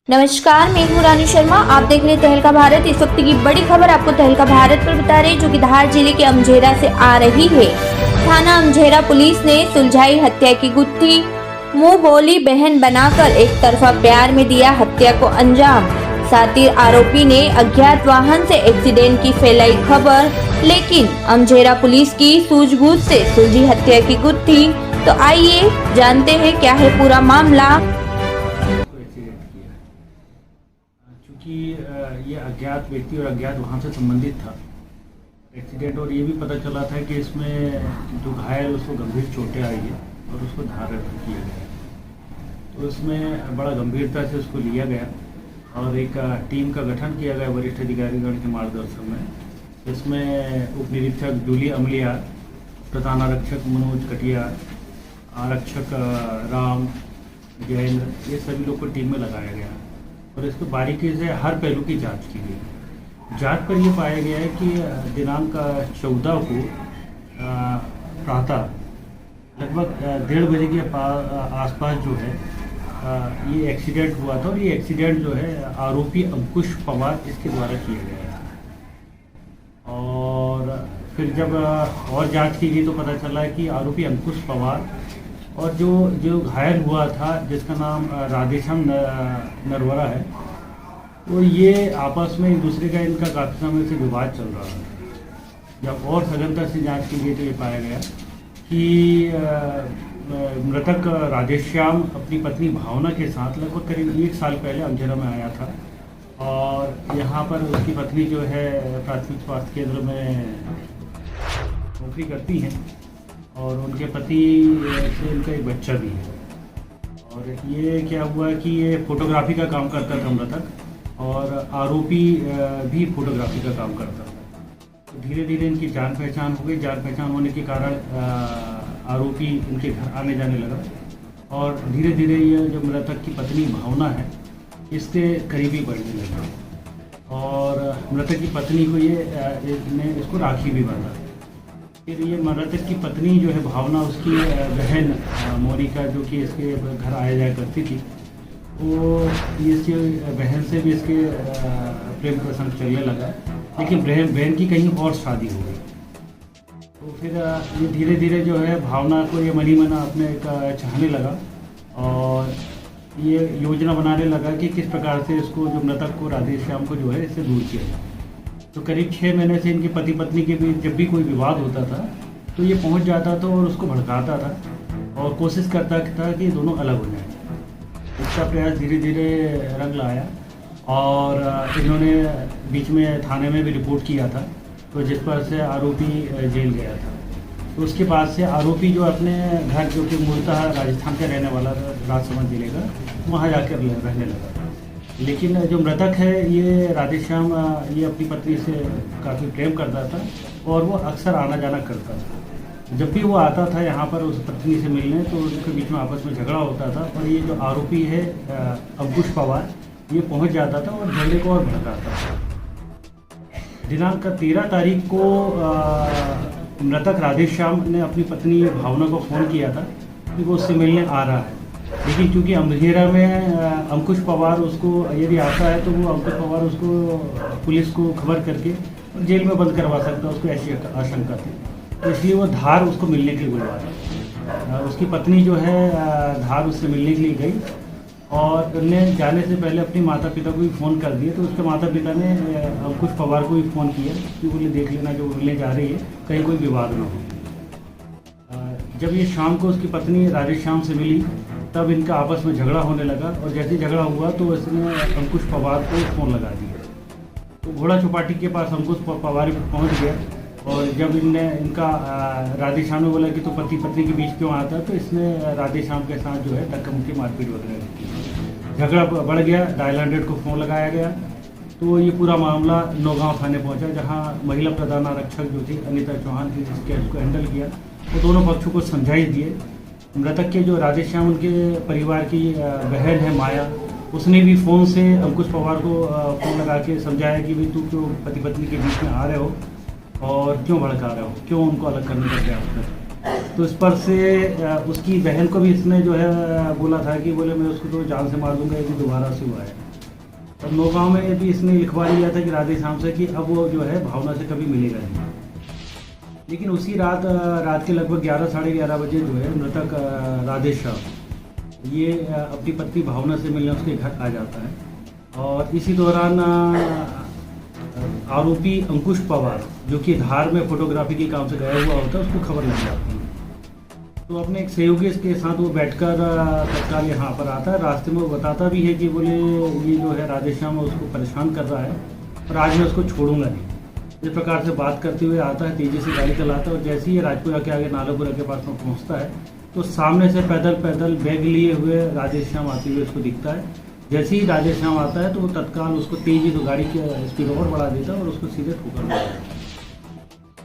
नमस्कार, मैं हूँ रानी शर्मा। आप देख रहे हैं तहलका भारत। इस वक्त की बड़ी खबर आपको तहलका भारत पर बता रहे हैं, जो कि धार जिले के अमझेरा से आ रही है। थाना अमझेरा पुलिस ने सुलझाई हत्या की गुत्थी। मुंह बोली बहन बनाकर एक तरफा प्यार में दिया हत्या को अंजाम। सातिर आरोपी ने अज्ञात वाहन से एक्सीडेंट की फैलाई खबर, लेकिन अमझेरा पुलिस की सूझबूझ से सुलझी हत्या की गुत्थी। तो आइए जानते हैं क्या है पूरा मामला। चूँकि ये अज्ञात व्यक्ति और अज्ञात वाहन से संबंधित था एक्सीडेंट, और ये भी पता चला था कि इसमें जो घायल उसको गंभीर चोटें आई है और उसको धार रेफर किया गया। तो इसमें बड़ा गंभीरता से उसको लिया गया और एक टीम का गठन किया गया वरिष्ठ अधिकारीगण के मार्गदर्शन में। इसमें उप निरीक्षक जूली अमलिया, प्रधान आरक्षक मनोज कटियार, आरक्षक राम जयेंद्र, ये सभी लोग को टीम में लगाया गया और इसको बारीकी से हर पहलू की जांच की गई। जांच पर यह पाया गया है कि दिनांक 14 को प्रातः लगभग 1:30 बजे के आसपास जो है ये एक्सीडेंट हुआ था और ये एक्सीडेंट जो है आरोपी अंकुश पवार इसके द्वारा किया गया है। और फिर जब और जांच की गई तो पता चला कि आरोपी अंकुश पवार और जो घायल हुआ था जिसका नाम राधेश्याम नरवरा है, तो ये आपस में एक दूसरे का इनका काफ़ी समय से विवाद चल रहा है। जब और सघनता से जांच की गई तो ये पाया गया कि मृतक राधेश्याम अपनी पत्नी भावना के साथ लगभग करीब 1 साल पहले अमझेरा में आया था और यहाँ पर उसकी पत्नी जो है प्राथमिक स्वास्थ्य केंद्र में नौकरी करती हैं और उनके पति से इनका एक बच्चा भी है। और ये क्या हुआ कि ये फोटोग्राफी का काम करता था मृतक और आरोपी भी फोटोग्राफी का काम करता था। तो धीरे धीरे इनकी जान पहचान हो गई। जान पहचान होने के कारण आरोपी इनके घर आने जाने लगा और धीरे धीरे ये जो मृतक की पत्नी भावना है इसके करीबी बढ़ने लगा और मृतक की पत्नी को ने इसको राखी भी बांधा। फिर ये मृतक की पत्नी जो है भावना, उसकी बहन मोनिका जो कि इसके घर आया जाया करती थी, वो इसकी बहन से भी इसके प्रेम प्रसंग चलने लगा, लेकिन बहन की कहीं और शादी हो गई। तो फिर ये धीरे धीरे जो है भावना को ये मनी मना अपने चाहने लगा और ये योजना बनाने लगा कि किस प्रकार से इसको जो मृतक को राधेश्याम को जो है इससे दूर किया जाए। तो करीब 6 महीने से इनके पति पत्नी के बीच जब भी कोई विवाद होता था तो ये पहुंच जाता था और उसको भड़काता था और कोशिश करता था कि दोनों अलग हो जाएं। इसका प्रयास धीरे धीरे रंग लाया और इन्होंने बीच में थाने में भी रिपोर्ट किया था, तो जिस पर से आरोपी जेल गया था। तो उसके बाद से आरोपी जो अपने घर, जो कि मूलतः राजस्थान का रहने वाला राजसमंद जिले का, वहाँ जाकर रहने लगा। लेकिन जो मृतक है ये राधेश्याम, ये अपनी पत्नी से काफ़ी प्रेम करता था और वो अक्सर आना जाना करता था। जब भी वो आता था यहाँ पर उस पत्नी से मिलने तो उनके बीच में आपस में झगड़ा होता था और ये जो आरोपी है अंकुश पवार, ये पहुँच जाता था और झगड़े को और भड़काता था। दिनांक 13 तारीख को मृतक राधेश्याम ने अपनी पत्नी भावना को फ़ोन किया था कि वो उससे मिलने आ रहा है, लेकिन चूंकि अमझेरा में अंकुश पवार उसको यदि आता है तो वो अंकुश पवार उसको पुलिस को खबर करके जेल में बंद करवा सकता है, उसको ऐसी आशंका थी। तो इसलिए वो धार उसको मिलने के लिए बुलवाया। उसकी पत्नी जो है धार उससे मिलने के लिए गई और उन्हें जाने से पहले अपने माता पिता को भी फ़ोन कर दिए। तो उसके माता पिता ने अंकुश पवार को भी फ़ोन किया कि बोले देख लेना जो मिलने जा रही है, कहीं कोई विवाद ना हो। जब ये शाम को उसकी पत्नी राधेश्याम से मिली तब इनका आपस में झगड़ा होने लगा और जैसे झगड़ा हुआ तो उसने अंकुश पवार को फ़ोन लगा दिया। तो घोड़ा चौपाटी के पास अंकुश पवार पहुंच गया और जब इनका राधेश्याम ने बोला कि तो पति पत्नी के बीच क्यों आता, तो इसने राधेश्याम के साथ जो है धक्का मुक्की मारपीट वगैरह की। झगड़ा बढ़ गया, डायल 100 को फ़ोन लगाया गया। तो ये पूरा मामला नौगांव थाने पहुँचा, जहाँ महिला प्रधान आरक्षक जो थी अनिता चौहान थी, इस केस को हैंडल किया। तो दोनों पक्षों को समझाई दिए। मृतक के जो राधेश्याम, उनके परिवार की बहन है माया, उसने भी फ़ोन से अंकुश पवार को फ़ोन लगा के समझाया कि भाई तू क्यों पति पत्नी के बीच में आ रहे हो और क्यों भड़का रहे हो, क्यों उनको अलग करने का प्रयास कर। तो इस पर से उसकी बहन को भी इसने जो है बोला था कि बोले मैं उसको तो जान से मार दूंगा यदि दोबारा से हुआ है। और नौगांव में भी इसने लिखवा लिया था कि राधे श्याम से कि अब वो जो है भावना से कभी मिलेगा नहीं। लेकिन उसी रात के लगभग 11 साढ़े 11 बजे जो है मृतक राधे श्याम ये अपनी पत्नी भावना से मिलने उसके घर आ जाता है और इसी दौरान आरोपी अंकुश पवार जो कि धार में फोटोग्राफी के काम से गया हुआ होता है उसको खबर लग जाती है। तो अपने एक सहयोगी के साथ वो बैठकर तत्काल यहाँ पर आता है। रास्ते में वो बताता भी है कि बोले ये जो है राधे श्याम उसको परेशान कर रहा है और आज मैं उसको छोड़ूंगा नहीं। इस प्रकार से बात करते हुए आता है, तेज़ी से गाड़ी चलाता है और जैसे ही ये राजपुरा के आगे नालापुरा के पास में पहुँचता है तो सामने से पैदल बैग लिए हुए राधे श्याम आते हुए उसको दिखता है। जैसे ही राधे श्याम आता है तो वो तत्काल उसको तेज़ी तो गाड़ी की स्पीड और बढ़ा देता है और उसको सीधे ठोकर मारता है।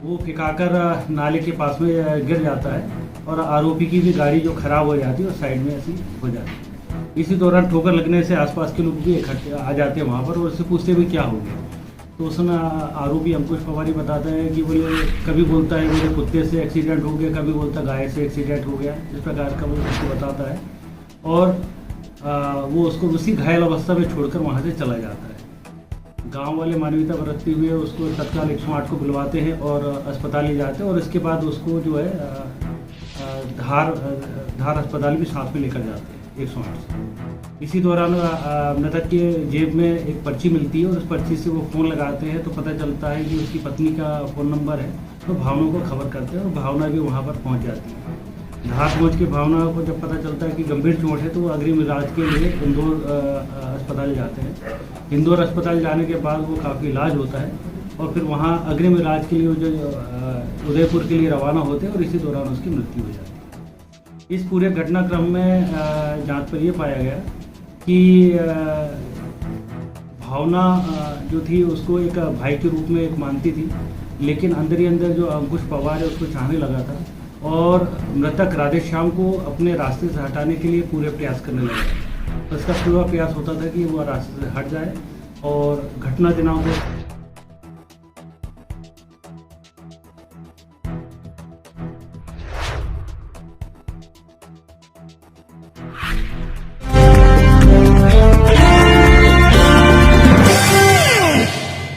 वो फिकाकर नाले के पास में गिर जाता है और आरोपी की भी गाड़ी जो खराब हो जाती है और साइड में ऐसी हो जाती है। इसी दौरान ठोकर लगने से आसपास के लोग भी इकट्ठे आ जाते हैं वहाँ पर और उससे पूछते भी क्या हो गया। तो उस समय आरोपी अंकुश पवार बताता है कि बोले कभी बोलता है मेरे कुत्ते से एक्सीडेंट हो गया, कभी बोलता गाय से एक्सीडेंट हो गया। इस प्रकार का वो उसको बताता है और वो उसको उसी घायल अवस्था में छोड़कर वहाँ से चला जाता है। गांव वाले मानवीयता बरतते हुए उसको तत्काल 108 को बुलवाते हैं और अस्पताल ले जाते हैं और इसके बाद उसको जो है धार अस्पताल भी साथ में लेकर जाते हैं 108 से। इसी दौरान मृतक के जेब में एक पर्ची मिलती है और उस पर्ची से वो फ़ोन लगाते हैं तो पता चलता है कि उसकी पत्नी का फ़ोन नंबर है। तो भावना को खबर करते हैं और भावना भी वहाँ पर पहुँच जाती है। धार पहुँच के भावना को जब पता चलता है कि गंभीर चोट है तो वो अग्रिम इलाज के लिए इंदौर अस्पताल जाते हैं। इंदौर अस्पताल जाने के बाद वो काफ़ी इलाज होता है और फिर वहाँ अग्रिम इलाज के लिए जो उदयपुर के लिए रवाना होते हैं और इसी दौरान उसकी मृत्यु हो जाती है। इस पूरे घटनाक्रम में जांच पर यह पाया गया कि भावना जो थी उसको एक भाई के रूप में एक मानती थी, लेकिन अंदर ही अंदर जो अंकुश पवार है उसको चाहने लगा था और मृतक राधे श्याम को अपने रास्ते से हटाने के लिए पूरे प्रयास करने लगा। तो इसका पूरा प्रयास होता था कि वो रास्ते से हट जाए और घटना दिनांक